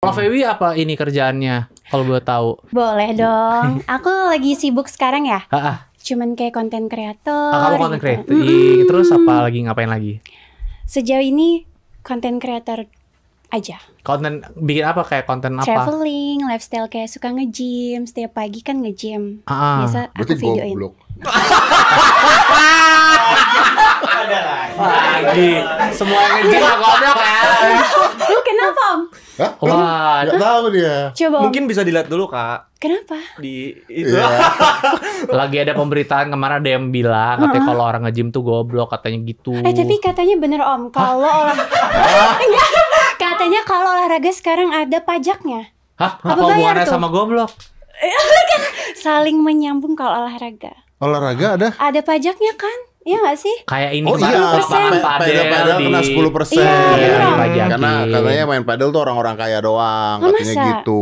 Kalau Feby apa ini kerjaannya? Kalau boleh tahu. Boleh dong. Aku lagi sibuk sekarang ya. Cuman kayak konten kreator. Kamu konten gitu. kreator. Terus apa lagi, ngapain lagi? Sejauh ini konten kreator aja. Konten bikin apa, kayak konten apa? Traveling, lifestyle, kayak suka nge-gym. Setiap pagi kan nge-gym. Biasa aku Berarti videoin. goblok. Lagi semua nge-gym goblok ya. Kenapa, Om? Hah? Wah, Nggak tahu dia. Coba, Om. Mungkin bisa dilihat dulu, Kak. Kenapa? Di itu. Iya. lagi ada pemberitaan kemarin, ada yang bilang katanya kalau orang nge-gym tuh goblok, katanya gitu. Tapi katanya bener, Om. Kalau enggak. Katanya kalau olahraga sekarang ada pajaknya. Hah? Apa Apa bayar hubungannya tuh? sama goblok? Saling menyambung kalau olahraga. Olahraga ada? Ada pajaknya kan? Iya gak sih? Kayak ini Oh kemarin iya, lapangan padel padel di... kena 10%. Iya, Iya, beneran. dipajakin. Karena katanya main padel tuh orang-orang kaya doang, Oh, katanya masa? gitu.